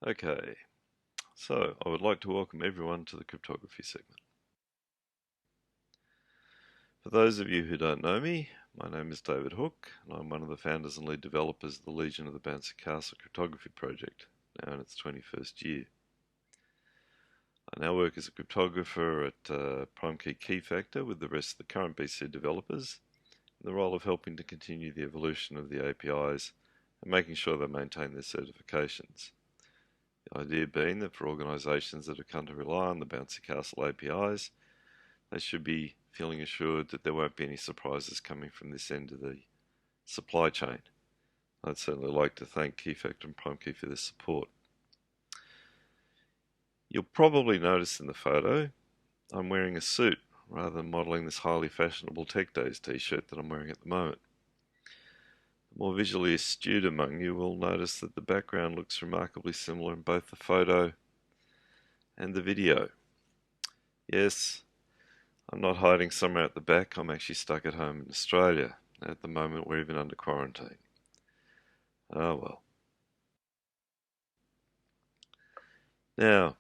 Okay, so I would like to welcome everyone to the cryptography segment. For those of you who don't know me, my name is David Hook, and I'm one of the founders and lead developers of the Legion of the Bouncy Castle cryptography project, now in its 21st year. I now work as a cryptographer at PrimeKey Key Factor with the rest of the current BC developers, in the role of helping to continue the evolution of the APIs and making sure they maintain their certifications. The idea being that for organisations that have come to rely on the Bouncy Castle APIs, they should be feeling assured that there won't be any surprises coming from this end of the supply chain. I'd certainly like to thank KeyFactor and PrimeKey for their support. You'll probably notice in the photo I'm wearing a suit rather than modelling this highly fashionable Tech Days t-shirt that I'm wearing at the moment. The more visually astute among you will notice that the background looks remarkably similar in both the photo and the video. Yes, I'm not hiding somewhere at the back, I'm actually stuck at home in Australia. At the moment we're even under quarantine. Oh well. Now,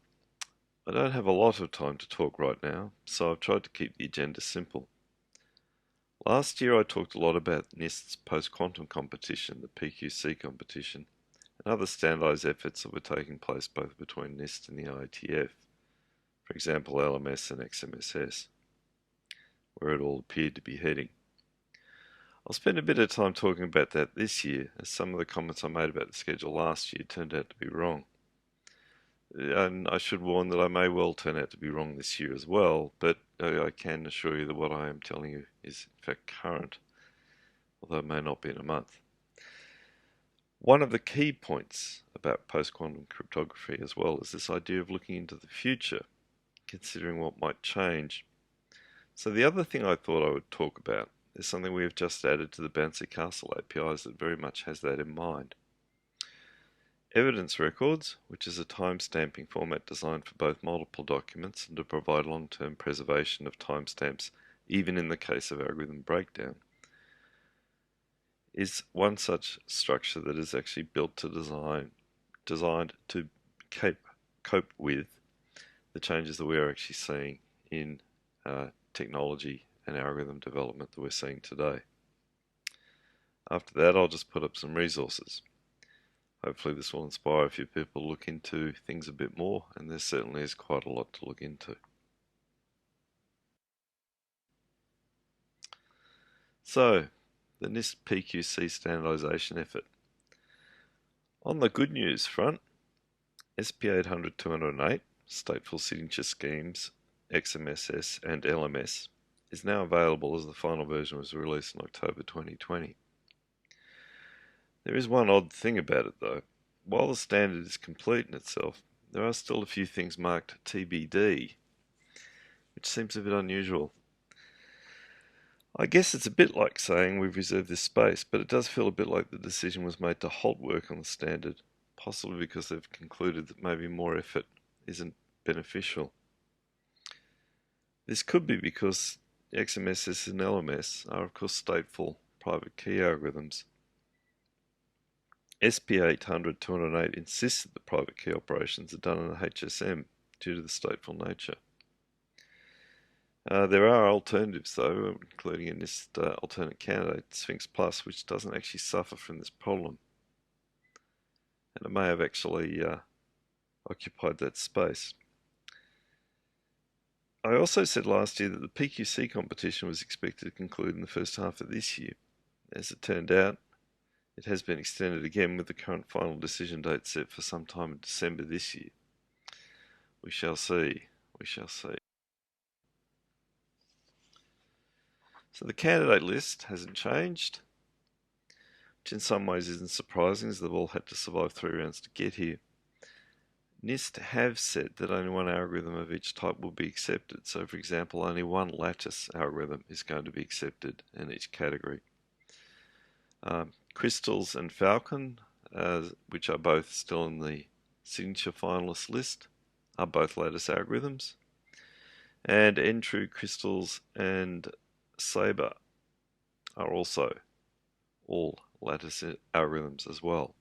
I don't have a lot of time to talk right now, so I've tried to keep the agenda simple. Last year I talked a lot about NIST's post-quantum competition, the PQC competition, and other standardised efforts that were taking place both between NIST and the IETF, for example LMS and XMSS, where it all appeared to be heading. I'll spend a bit of time talking about that this year, as some of the comments I made about the schedule last year turned out to be wrong. And I should warn that I may well turn out to be wrong this year as well, but I can assure you that what I am telling you is in fact current, although it may not be in a month. One of the key points about post-quantum cryptography as well is this idea of looking into the future, considering what might change. So the other thing I thought I would talk about is something we have just added to the Bouncy Castle APIs that very much has that in mind. Evidence records, which is a timestamping format designed for both multiple documents and to provide long-term preservation of timestamps even in the case of algorithm breakdown, is one such structure that is actually built to designed to cope with the changes that we are actually seeing in technology and algorithm development that we're seeing today. After that, I'll just put up some resources. Hopefully this will inspire a few people to look into things a bit more, and there certainly is quite a lot to look into. So, the NIST PQC standardization effort. On the good news front, SP 800-208, Stateful Signature Schemes, XMSS and LMS, is now available as the final version was released in October 2020. There is one odd thing about it though. While the standard is complete in itself, there are still a few things marked TBD, which seems a bit unusual. I guess it's a bit like saying we've reserved this space, but it does feel a bit like the decision was made to halt work on the standard, possibly because they've concluded that maybe more effort isn't beneficial. This could be because XMSS and LMS are of course stateful private key algorithms. SP 800-208 insists that the private key operations are done in a HSM due to the stateful nature. There are alternatives though, including in this alternate candidate, Sphinx Plus, which doesn't actually suffer from this problem. And it may have actually occupied that space. I also said last year that the PQC competition was expected to conclude in the first half of this year. As it turned out, it has been extended again with the current final decision date set for sometime in December this year. We shall see. We shall see. So the candidate list hasn't changed, which in some ways isn't surprising as they've all had to survive 3 rounds to get here. NIST have said that only one algorithm of each type will be accepted. So for example, only one lattice algorithm is going to be accepted in each category. Crystals and Falcon, which are both still in the signature finalist list, are both lattice algorithms. And N-True, Crystals and Sabre are also all lattice algorithms as well.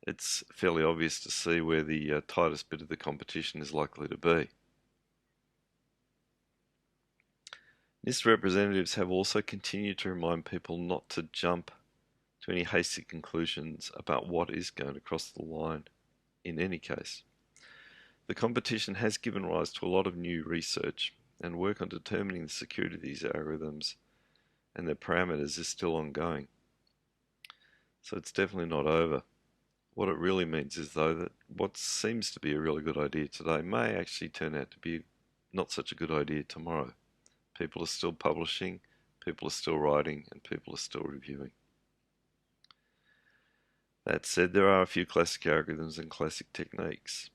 it's fairly obvious to see where the tightest bit of the competition is likely to be. NIST representatives have also continued to remind people not to jump to any hasty conclusions about what is going to cross the line in any case. The competition has given rise to a lot of new research, and work on determining the security of these algorithms and their parameters is still ongoing. So it's definitely not over. What it really means is, though, that what seems to be a really good idea today may actually turn out to be not such a good idea tomorrow. People are still publishing, people are still writing, and people are still reviewing. That said, there are a few classic algorithms and classic techniques.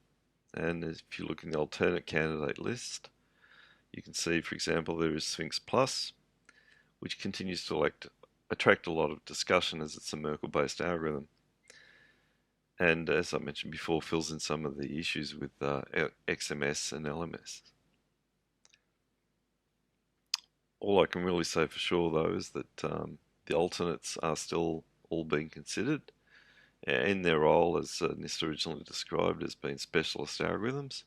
And if you look in the alternate candidate list, you can see, for example, there is Sphinx Plus, which continues to attract a lot of discussion as it's a Merkle-based algorithm. And as I mentioned before, fills in some of the issues with XMS and LMS. All I can really say for sure, though, is that the alternates are still all being considered in their role as NIST originally described as being specialist algorithms.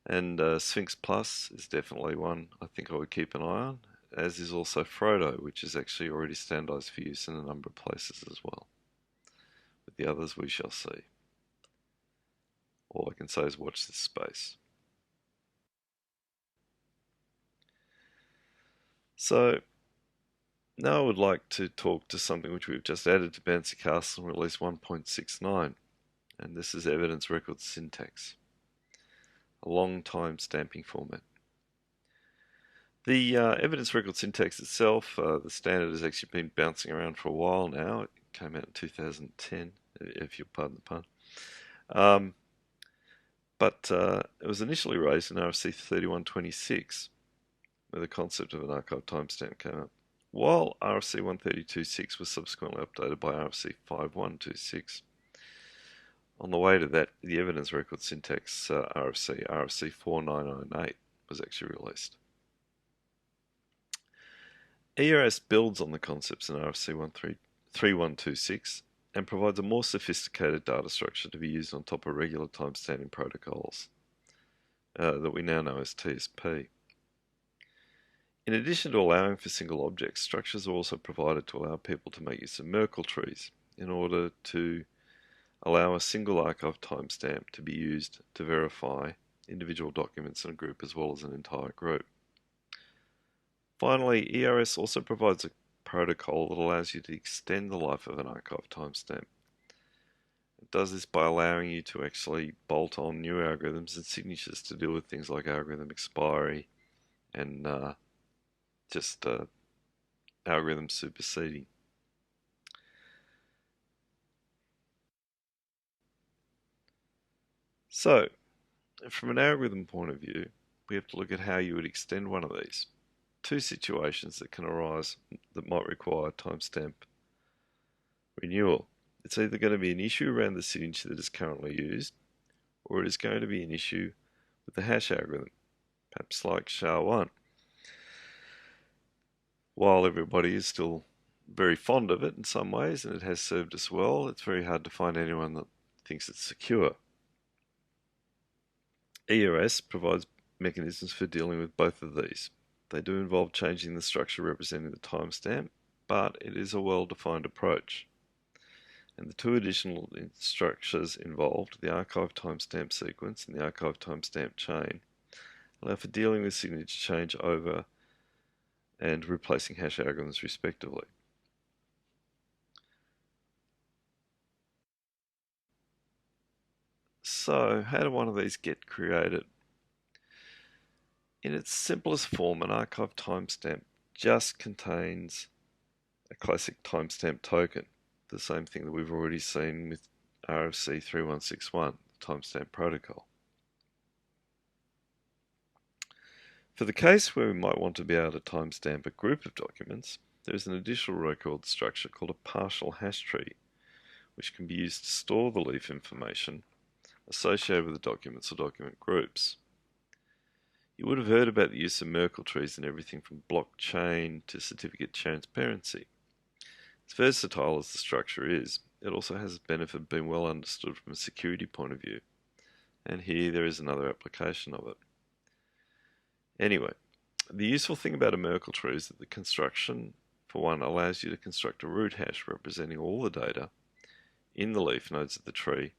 And Sphinx Plus is definitely one I think I would keep an eye on, as is also Frodo, which is actually already standardized for use in a number of places as well. With the others, we shall see. All I can say is watch this space. So now I would like to talk to something which we've just added to Bouncy Castle in release 1.69, and this is evidence record syntax, a long time stamping format. The evidence record syntax itself, the standard has actually been bouncing around for a while now. It came out in 2010, if you'll pardon the pun. But it was initially raised in RFC 3126, where the concept of an archive timestamp came up, while RFC 132.6 was subsequently updated by RFC 5126. On the way to that, the evidence record syntax RFC 4998 was actually released. ERS builds on the concepts in RFC 3126 and provides a more sophisticated data structure to be used on top of regular timestamping protocols that we now know as TSP. In addition to allowing for single objects, structures are also provided to allow people to make use of Merkle trees in order to allow a single archive timestamp to be used to verify individual documents in a group as well as an entire group. Finally, ERS also provides a protocol that allows you to extend the life of an archive timestamp. It does this by allowing you to actually bolt on new algorithms and signatures to deal with things like algorithm expiry and algorithm superseding. So, from an algorithm point of view, we have to look at how you would extend one of these. Two situations that can arise that might require timestamp renewal. It's either going to be an issue around the signature that is currently used, or it is going to be an issue with the hash algorithm, perhaps like SHA-1. While everybody is still very fond of it in some ways, and it has served us well, it's very hard to find anyone that thinks it's secure. ERS provides mechanisms for dealing with both of these. They do involve changing the structure representing the timestamp, but it is a well-defined approach. And the two additional structures involved, the archive timestamp sequence and the archive timestamp chain, allow for dealing with signature change over and replacing hash algorithms respectively. So, how do one of these get created? In its simplest form, an archive timestamp just contains a classic timestamp token, the same thing that we've already seen with RFC 3161, the timestamp protocol. For the case where we might want to be able to timestamp a group of documents, there is an additional record structure called a partial hash tree, which can be used to store the leaf information associated with the documents or document groups. You would have heard about the use of Merkle trees in everything from blockchain to certificate transparency. As versatile as the structure is, it also has the benefit of being well understood from a security point of view. And here there is another application of it. Anyway, the useful thing about a Merkle tree is that the construction, for one, allows you to construct a root hash representing all the data in the leaf nodes of the tree,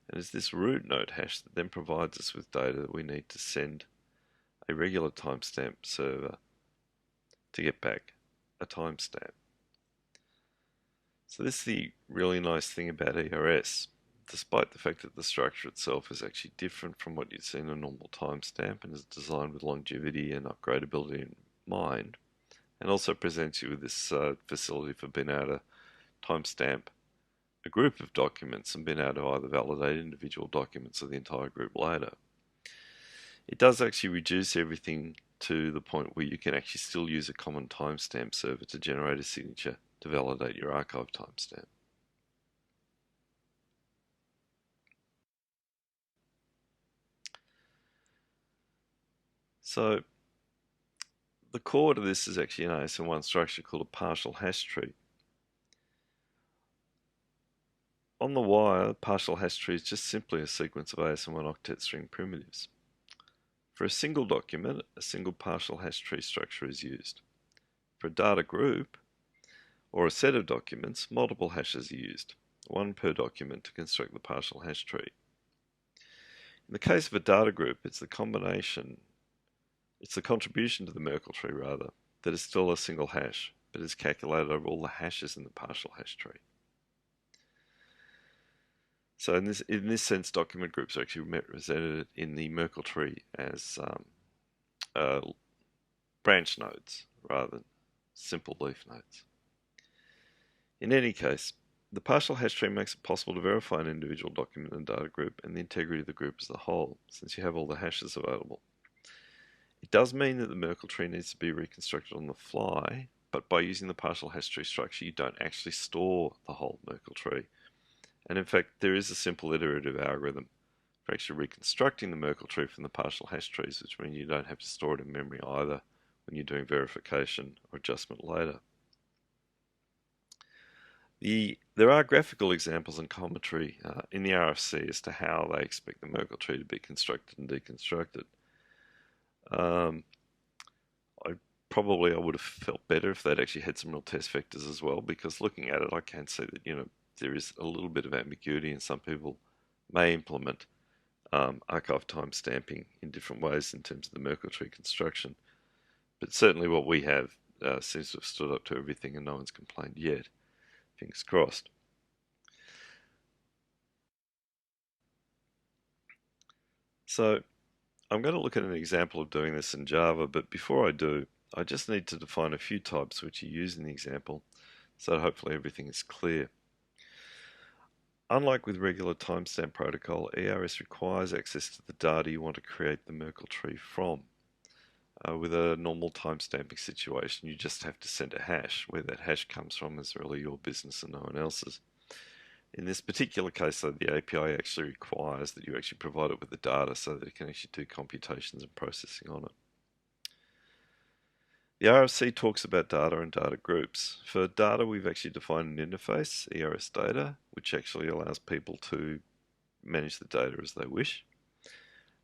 and it's this root node hash that then provides us with data that we need to send a regular timestamp server to get back a timestamp. So this is the really nice thing about ERS. Despite the fact that the structure itself is actually different from what you'd see in a normal timestamp and is designed with longevity and upgradability in mind, and also presents you with this facility for being able to timestamp a group of documents and being able to either validate individual documents or the entire group later. It does actually reduce everything to the point where you can actually still use a common timestamp server to generate a signature to validate your archive timestamp. So the core to this is actually an ASM1 structure called a partial hash tree. On the wire, a partial hash tree is just simply a sequence of ASM1 octet string primitives. For a single document, a single partial hash tree structure is used. For a data group, or a set of documents, multiple hashes are used, one per document to construct the partial hash tree. In the case of a data group, it's the contribution to the Merkle tree rather, that is still a single hash, but is calculated over all the hashes in the partial hash tree. So in this sense, document groups are actually represented in the Merkle tree as branch nodes rather than simple leaf nodes. In any case, the partial hash tree makes it possible to verify an individual document and data group and the integrity of the group as a whole, since you have all the hashes available. It does mean that the Merkle tree needs to be reconstructed on the fly, but by using the partial hash tree structure, you don't actually store the whole Merkle tree. And in fact, there is a simple iterative algorithm for actually reconstructing the Merkle tree from the partial hash trees, which means you don't have to store it in memory either when you're doing verification or adjustment later. There are graphical examples and commentary in the RFC as to how they expect the Merkle tree to be constructed and deconstructed. I would have felt better if they'd actually had some real test vectors as well, because looking at it, I can see that there is a little bit of ambiguity, and some people may implement archive timestamping in different ways in terms of the Merkle tree construction. But certainly what we have seems to have stood up to everything, and no one's complained yet. Fingers crossed. So I'm going to look at an example of doing this in Java, but before I do, I just need to define a few types which are used in the example, so that hopefully everything is clear. Unlike with regular timestamp protocol, ERS requires access to the data you want to create the Merkle tree from. With a normal timestamping situation, you just have to send a hash. Where that hash comes from is really your business and no one else's. In this particular case, though, the API actually requires that you actually provide it with the data so that it can actually do computations and processing on it. The RFC talks about data and data groups. For data, we've actually defined an interface, ERS data, which actually allows people to manage the data as they wish.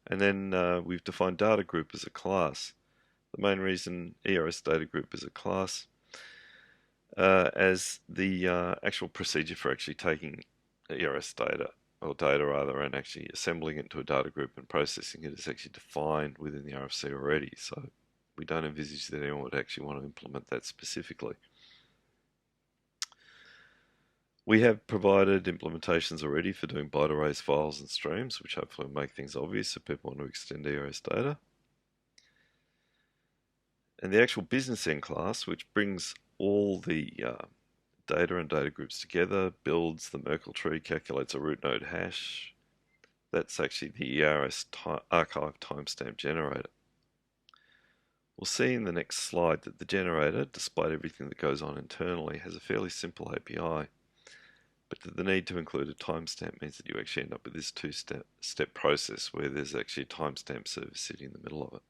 And then we've defined data group as a class. The main reason ERS data group is a class as the actual procedure for actually taking ERS data, or data rather, and actually assembling it into a data group and processing it is actually defined within the RFC already. So we don't envisage that anyone would actually want to implement that specifically. We have provided implementations already for doing byte arrays, files, and streams, which hopefully will make things obvious if people want to extend ERS data. And the actual business end class, which brings all the data and data groups together, builds the Merkle tree, calculates a root node hash. That's actually the ERS archive timestamp generator. We'll see in the next slide that the generator, despite everything that goes on internally, has a fairly simple API, but that the need to include a timestamp means that you actually end up with this two-step process where there's actually a timestamp service sitting in the middle of it.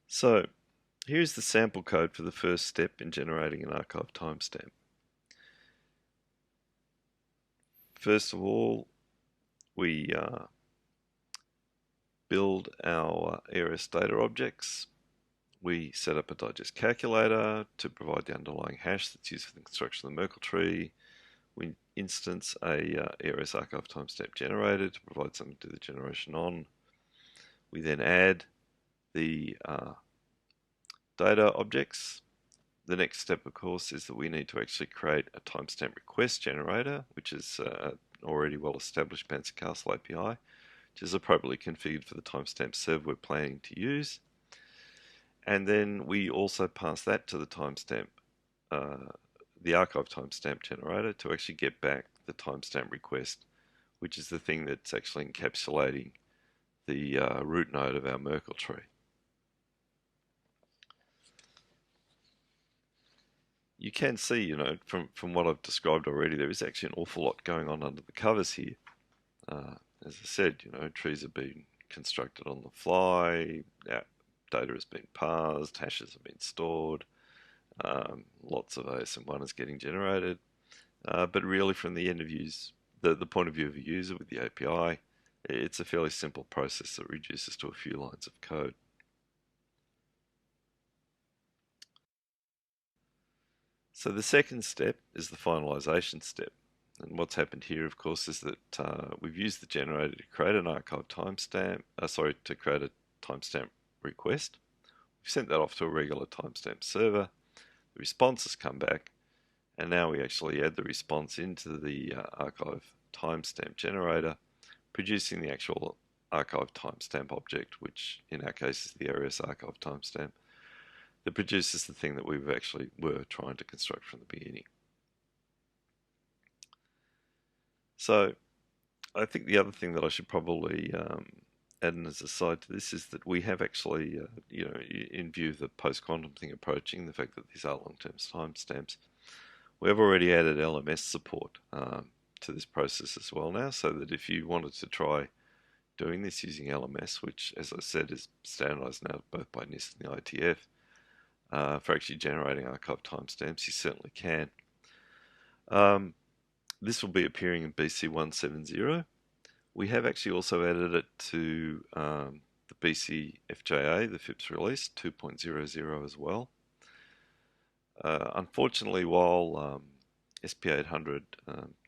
So Here's the sample code for the first step in generating an archive timestamp. First of all, we build our ARS data objects. We set up a digest calculator to provide the underlying hash that's used for the construction of the Merkle tree. We instance a ARS archive timestamp generator to provide something to the generation on. We then add the data objects. The next step, of course, is that we need to actually create a timestamp request generator, which is an already well-established Bouncy Castle API, which is appropriately configured for the timestamp server we're planning to use. And then we also pass that to the timestamp, the archive timestamp generator, to actually get back the timestamp request, which is the thing that's actually encapsulating the root node of our Merkle tree. You can see, from what I've described already, there is actually an awful lot going on under the covers here. As I said, trees have been constructed on the fly, data has been parsed, hashes have been stored, lots of ASM1 is getting generated. But really, from the end of use, the point of view of a user with the API, it's a fairly simple process that reduces to a few lines of code. So the second step is the finalization step. And what's happened here, of course, is that we've used the generator to create an archive timestamp, to create a timestamp request. We've sent that off to a regular timestamp server. The response has come back, and now we actually add the response into the archive timestamp generator, producing the actual archive timestamp object, which in our case is the ARS archive timestamp, that produces the thing that we actually were trying to construct from the beginning. So I think the other thing that I should probably add in as a side to this is that we have actually, in view of the post-quantum thing approaching, the fact that these are long-term timestamps, we have already added LMS support to this process as well now, so that if you wanted to try doing this using LMS, which, as I said, is standardized now both by NIST and the IETF, for actually generating archive timestamps, you certainly can. This will be appearing in BC 170. We have actually also added it to the BC FJA, the FIPS release 2.00 as well. Unfortunately, while SP 800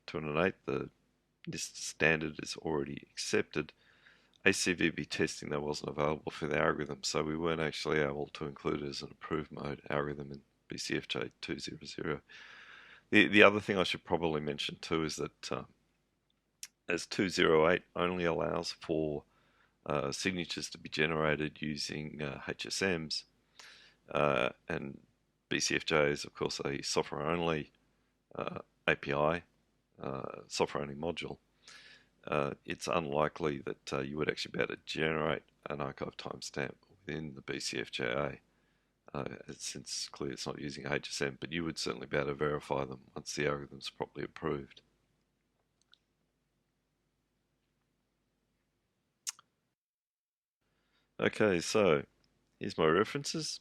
208, the NIST standard is already accepted, ACVB testing though wasn't available for the algorithm, so we weren't actually able to include it as an approved mode algorithm in BCFJ 200. The other thing I should probably mention too is that as 208 only allows for signatures to be generated using HSMs, and BCFJ is of course a software-only API, software-only module. It's unlikely that you would actually be able to generate an archive timestamp within the BCFJA, since clearly it's not using HSM, but you would certainly be able to verify them once the algorithm's properly approved. Okay, so here's my references.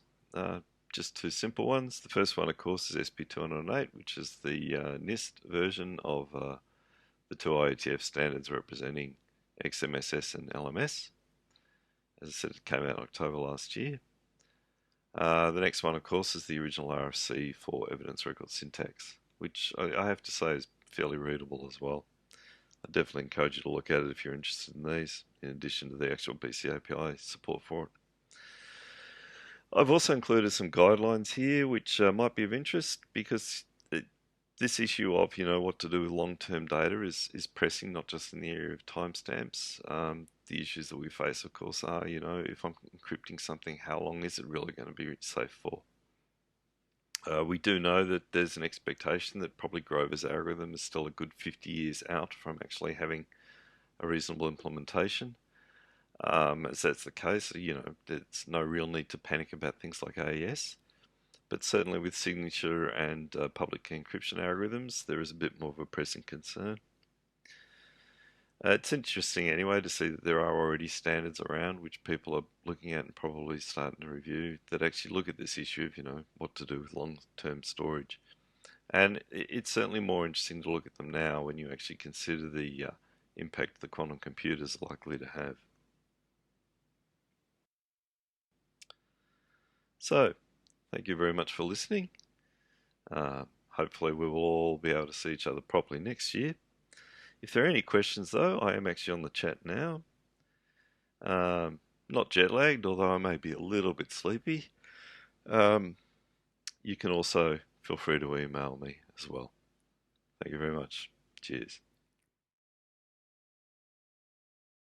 Just two simple ones. The first one, of course, is SP208, which is the NIST version of the two IETF standards representing XMSS and LMS. As I said, it came out in October last year. The next one, of course, is the original RFC for evidence record syntax, which I have to say is fairly readable as well. I definitely encourage you to look at it if you're interested in these, in addition to the actual BC API support for it. I've also included some guidelines here which might be of interest, because this issue of what to do with long-term data is pressing, not just in the area of timestamps. The issues that we face, of course, are if I'm encrypting something, how long is it really going to be safe for? We do know that there's an expectation that probably Grover's algorithm is still a good 50 years out from actually having a reasonable implementation. As that's the case, there's no real need to panic about things like AES. But certainly with signature and public key encryption algorithms, there is a bit more of a pressing concern. It's interesting anyway to see that there are already standards around which people are looking at and probably starting to review that actually look at this issue of, what to do with long-term storage. And it's certainly more interesting to look at them now when you actually consider the impact the quantum computers are likely to have. So, thank you very much for listening. Hopefully we will all be able to see each other properly next year. If there are any questions though, I am actually on the chat now. Not jet lagged, although I may be a little bit sleepy. You can also feel free to email me as well. Thank you very much. Cheers.